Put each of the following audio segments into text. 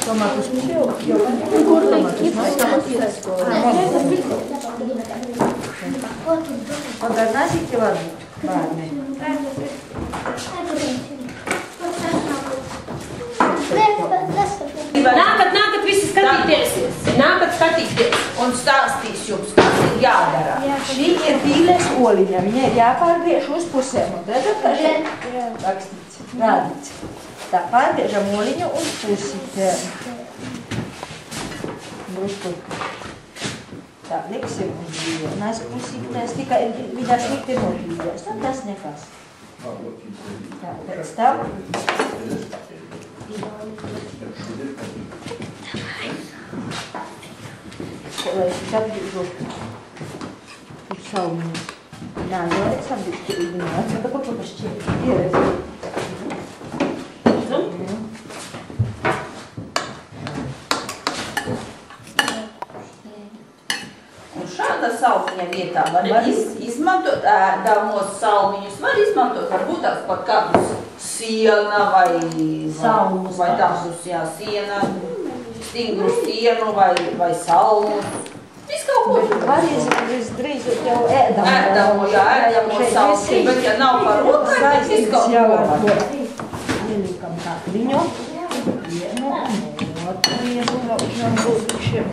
Tomatus jau Pagarnāsīti varbūt bērni. Nākat visi skatīties. Nākat skatīties un stāstīs jums, kas ir jādara. Šī ir pīles oliņa. Viņa ir jāpārgriež uz pusēm. Un redzat, kā šeit rakstīts, rādīts. Tā pārgriežam oliņu uz pusītēm. Drusku. Tā, liksim uz vienās pusītēs, tikai viņa slikti notīdēs. Nu, tas nekas. Tā, pēc tam. Lai es atgriežu uz salmiņu. Nā, jau es atgriežu viņāt. Tā kaut kas šķiet. Ierezi. Šāda salmiņa vietā var izmantot ēdamos salmiņus, var izmantot varbūt tās pat kādus siena vai tādus, jā, siena, stingru sienu vai salmus. Viss kaut ko. Var visdrīzāk jau ēdamo. Ēdamo salmiņu, bet ja nav par rokai, tad viss kaut ko var. Ielikam tā viņu. Vienu, otru, vienu, šiem.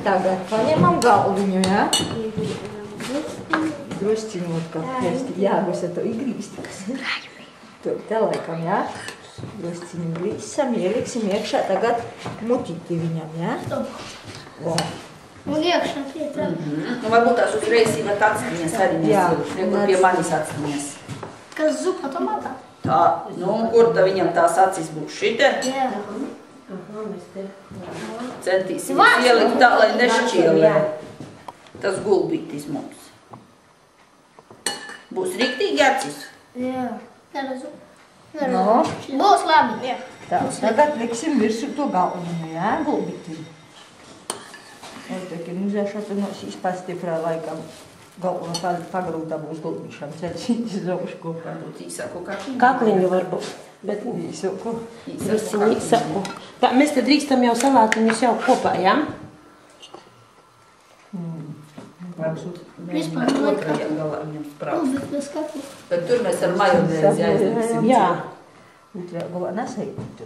Tagad paņemam galviņu, jā? Drusciņot, kā piesti jāgusa to igrīsti, kas ir. Tur te laikam, jā? Drusciņu grīsam, ieliksim iekšā tagad mutīti viņam, jā? O. Un iekšā pietā. Nu, varbūt tās uzreiz iet atskaņas arī nesilši, nekur pie manis atskaņas. Kas zupa tomātā? Tā, nu, kur tā viņam tās acis būs šite? Jā. Centīsimies ielikt tā, lai nešķielē. Tas gulbītis mums. Būs riktīgi acis? Jā. Neredzu. No. Būs labi. Jā. Tā, tagad liksim virsū to galviņu, jā, gulbīti. Un tad, nu, zēšot nosīs pastiprā laikam. Galva pagrūtā būs gulbīšam ceļšīt izaušu kopā. Īsāku kakliņu. Kakliņu varbūt. Bet Īsāku. īsāku. Tā, mēs te drīkstam jau salātiņus jau kopā, jā? Vispār Otrajā galā viņam sprāst. bet bez kakla. Bet tur mēs ar majonēzi aizliksim. Jā. Otrajā galā nesajūt.